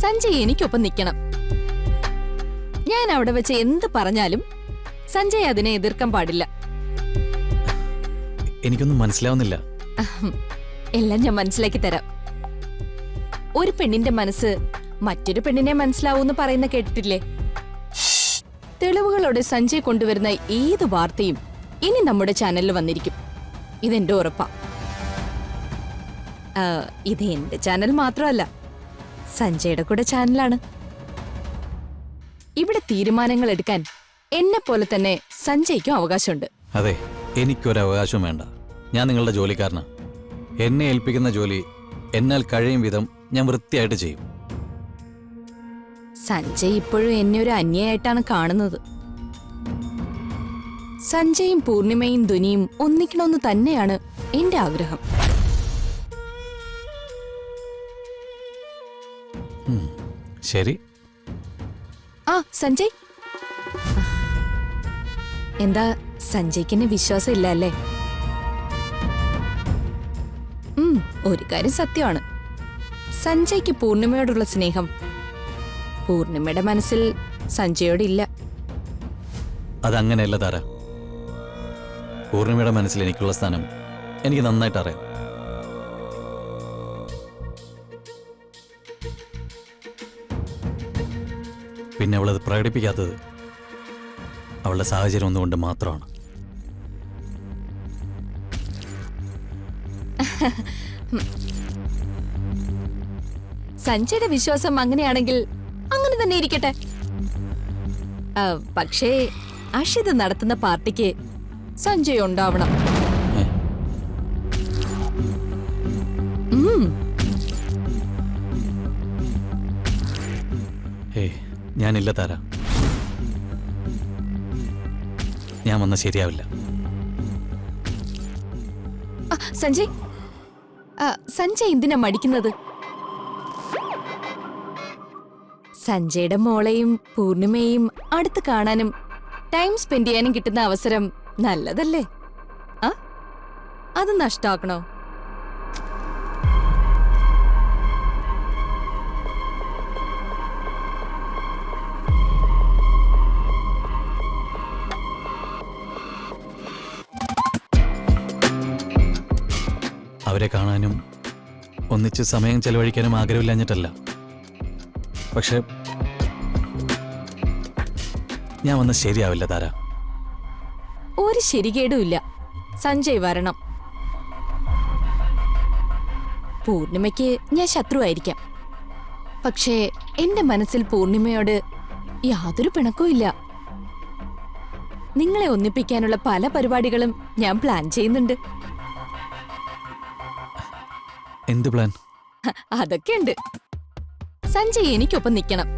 സഞ്ജയ് എനിക്കൊപ്പം നിൽക്കണം. ഞാൻ അവിടെ വെച്ച് എന്ത് പറഞ്ഞാലും സഞ്ജയ് അതിനെ എതിർക്കാൻ പാടില്ല. എനിക്കൊന്നും മനസ്സിലാവുന്നില്ല. എല്ലാം ഞാൻ മനസ്സിലാക്കി തരാം. ഒരു പെണ്ണിന്റെ മനസ്സ് മറ്റൊരു പെണ്ണിനെ മനസ്സിലാവൂന്ന് പറയുന്ന കേട്ടിട്ടില്ലേ? തെളിവുകളോടെ സഞ്ജയ് കൊണ്ടുവരുന്ന ഏത് വാർത്തയും ഇനി നമ്മുടെ ചാനലിൽ വന്നിരിക്കും. ഇതെന്റെ ഉറപ്പാ. ഇത് എന്റെ ചാനൽ മാത്രമല്ല, സഞ്ജയുടെ കൂടെ ചാനലാണ്. ഇവിടെ തീരുമാനങ്ങൾ എടുക്കാൻ എന്നെ പോലെ തന്നെ സഞ്ജയ്ക്കും അവകാശമുണ്ട്. അതെ, എനിക്കൊരു അവകാശവും വേണ്ട. ഞാൻ നിങ്ങളുടെ ജോലിക്കാരനാ. എന്നെ ഏൽപ്പിക്കുന്ന ജോലി എന്നാൽ കഴിയും വിധം ഞാൻ വൃത്തിയായിട്ട് ചെയ്യും. സഞ്ജയ് ഇപ്പോഴും എന്നെ ഒരു അന്യായിട്ടാണ് കാണുന്നത്. സഞ്ജയും പൂർണിമയും ധ്വനിയും ഒന്നിക്കണമെന്ന് തന്നെയാണ് എന്റെ ആഗ്രഹം. ശരി. സഞ്ജയ്, എന്താ സഞ്ജയ്ക്ക് എന്നെ വിശ്വാസം ഇല്ല അല്ലേ? ഒരു കാര്യം സത്യമാണ്, സഞ്ജയ്ക്ക് പൂർണിമയോടുള്ള സ്നേഹം പൂർണിമയുടെ മനസ്സിൽ സഞ്ജയോടില്ല. അതങ്ങനെയല്ല താര. പൂർണിമയുടെ മനസ്സിൽ എനിക്കുള്ള സ്ഥാനം എനിക്ക് നന്നായിട്ട് അറിയാം. പിന്നെ അവളത് പ്രകടിപ്പിക്കാത്തത് അവളുടെ സാഹചര്യം ഒന്നുകൊണ്ട് മാത്രമാണ്. സഞ്ജയുടെ വിശ്വാസം അങ്ങനെയാണെങ്കിൽ അങ്ങനെ തന്നെ ഇരിക്കട്ടെ. പക്ഷേ അഷിത് നടത്തുന്ന പാർട്ടിക്ക് സഞ്ജയ് ഉണ്ടാവണം. ഞാനില്ല താര. ഞാൻ വന്ന ശരിയാവില്ല. സഞ്ജയ്, സഞ്ജയ് എന്തിനാ മടിക്കുന്നത്? സഞ്ജയുടെ മോളെയും പൂർണിമയെയും അടുത്ത് കാണാനും ടൈം സ്പെൻഡ് ചെയ്യാനും കിട്ടുന്ന അവസരം നല്ലതല്ലേ? അത് നഷ്ടാക്കണോ? അവരെ കാണാനും ഒന്നിച്ച് സമയം ചെലവഴിക്കാനും ആഗ്രഹമില്ലാഞ്ഞിട്ടല്ല. പക്ഷെ ഞാൻ വന്ന ശരിയാവില്ല താര. ഒരു ശരികേടുമില്ല. സഞ്ജയ് വരണം. പൂർണിമയ്ക്ക് ഞാൻ ശത്രുവായിരിക്കാം, പക്ഷേ എന്റെ മനസ്സിൽ പൂർണിമയോട് യാതൊരു പിണക്കവും ഇല്ല. നിങ്ങളെ ഒന്നിപ്പിക്കാനുള്ള പല പരിപാടികളും ഞാൻ പ്ലാൻ ചെയ്യുന്നുണ്ട്. എന്ത് പ്ലാൻ? അതൊക്കെയുണ്ട്. സഞ്ജയ് എനിക്കൊപ്പം നിൽക്കണം.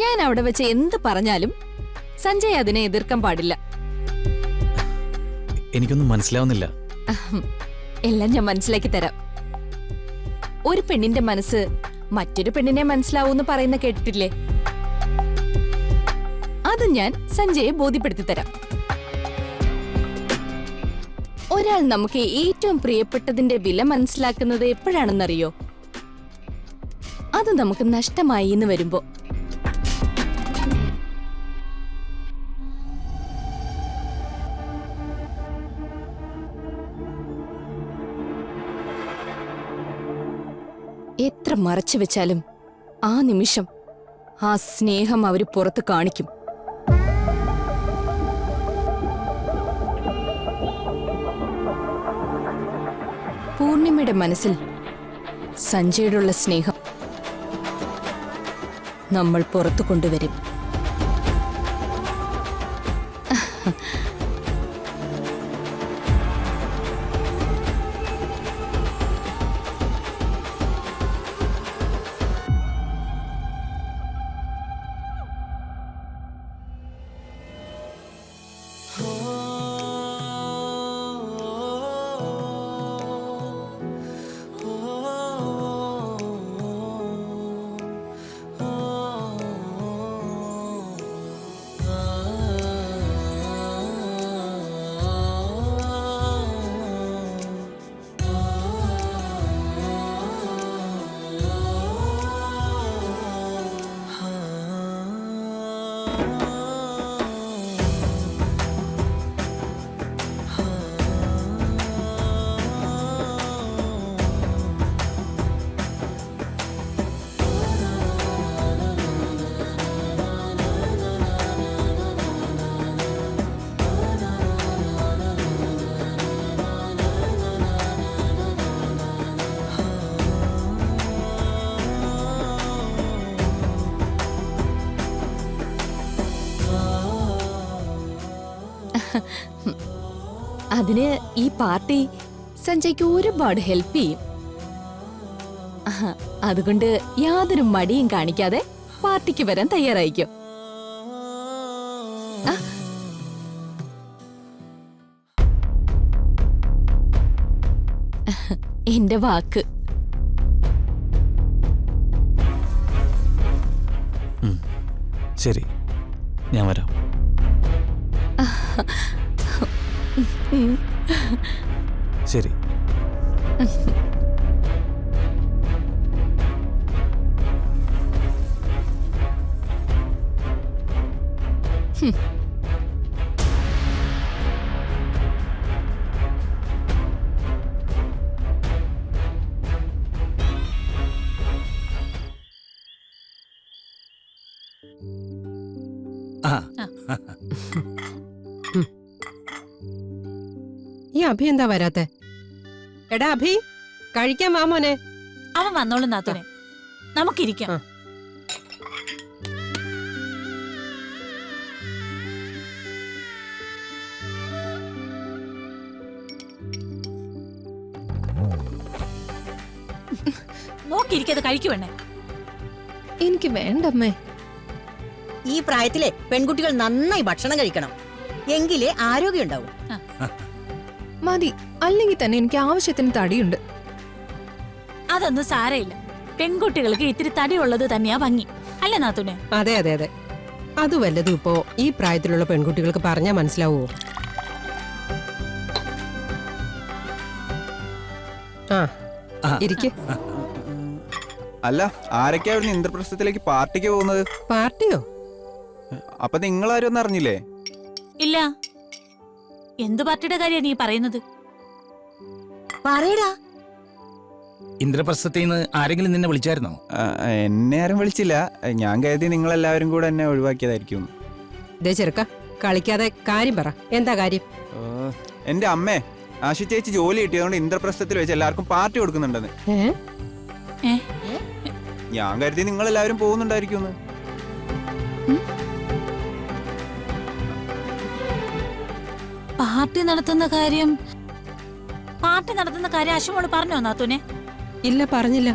ഞാൻ അവിടെ വെച്ച് എന്ത് പറഞ്ഞാലും സഞ്ജയ് അതിനെ എതിർക്കാൻ പാടില്ല. എനിക്കൊന്നും മനസ്സിലാവുന്നില്ല. എല്ലാം ഞാൻ മനസ്സിലാക്കി തരാം. ഒരു പെണ്ണിന്റെ മനസ്സ് മറ്റൊരു പെണ്ണിനെ മനസ്സിലാവൂന്ന് പറയുന്ന കേട്ടിട്ടില്ലേ? അത് ഞാൻ സഞ്ജയെ ബോധ്യപ്പെടുത്തി തരാം. ഒരാൾ നമുക്ക് ഏറ്റവും പ്രിയപ്പെട്ടതിന്റെ വില മനസ്സിലാക്കുന്നത് എപ്പോഴാണെന്നറിയോ? അത് നമുക്ക് നഷ്ടമായി എന്ന് വരുമ്പോ. എത്ര മറച്ചു വെച്ചാലും ആ നിമിഷം ആ സ്നേഹം അവര് പുറത്ത് കാണിക്കും. പൂർണിമയുടെ മനസ്സിൽ സഞ്ജയോടുള്ള സ്നേഹം നമ്മൾ പുറത്തു കൊണ്ടുവരും. അതിന് ഈ പാർട്ടി സഞ്ജയ്ക്ക് ഒരുപാട് ഹെൽപ്പ് ചെയ്യും. അതുകൊണ്ട് യാതൊരു മടിയും കാണിക്കാതെ പാർട്ടിക്ക് വരാൻ തയ്യാറായിക്കോ. എന്റെ വാക്ക്. ശരി, ഞാൻ വരാം. ശരി. ഈ അഭി എന്താ വരാത്തെ? എടാ അഭി, കഴിക്കാൻ വാ മോനെ. അവൻ വന്നോളും നാത്തൂനെ, നമുക്കിരിക്കാം. നോക്കിയിരിക്കാതെ കഴിക്കുവേണേ. എനിക്ക് വേണ്ടമ്മേ. ഈ പ്രായത്തിലെ പെൺകുട്ടികൾ നന്നായി ഭക്ഷണം കഴിക്കണം, എങ്കിലേ ആരോഗ്യം ഉണ്ടാവും. മതി, അല്ലെങ്കിൽ തന്നെ എനിക്ക് ആവശ്യത്തിന് തടിയുണ്ട്. അതൊന്നും സാരയില്ല. പെൺകുട്ടികൾക്ക് ഇത്തിരി തടിയുള്ളത് തന്നെയാ ഭംഗി, അല്ലേ നാത്തൂനെ? അതെ അതെ അതെ, അത് വല്ലതും ഇപ്പോ ഈ പ്രായത്തിലുള്ള പെൺകുട്ടികൾക്ക് പറഞ്ഞാ മനസ്സിലാവോ? ആ ഇരിക്ക്. അല്ല, ആരൊക്കെയാ ഇവിടുന്ന് ഇന്ദ്രപ്രസ്ഥത്തിലേക്ക് പാർട്ടിക്ക് പോകുന്നത്? പാർട്ടിയോ? അപ്പൊ നിങ്ങളാരും ഒന്നും അറിഞ്ഞില്ലേ? ഇല്ല. എന്ത് പാർട്ടിയുടെ കാര്യ നീ പറയുന്നത്? പറയടാ. ഇന്ദ്രപ്രസ്ഥത്തിൽ നിന്ന് ആരെങ്കിലും നിന്നെ വിളിച്ചായിരുന്നോ? എന്നെ ആരും വിളിച്ചില്ല. ഞാൻ കരുതി നിങ്ങളെല്ലാവരും കൂടെ എന്നെ ഒഴിവാക്കിയതായിരിക്കും. ദേ ചെറുക്ക, കളിക്കാതെ കാര്യം പറ. എന്താ കാര്യം? എന്റെ അമ്മേ, ആശു ചേച്ചി ജോലി കിട്ടിയതുകൊണ്ട് ഇന്ദ്രപ്രസ്ഥത്തിൽ വെച്ച് എല്ലാവർക്കും പാർട്ടി കൊടുക്കുന്നുണ്ടെന്ന്. ഞാൻ കരുതി നിങ്ങളെല്ലാവരും പോകുന്നുണ്ടായിരിക്കും. പാർട്ടി നടത്തുന്ന കാര്യം അശ്വമോള് പറഞ്ഞോ നാത്തൂനെ? ഇല്ല, പറഞ്ഞില്ല.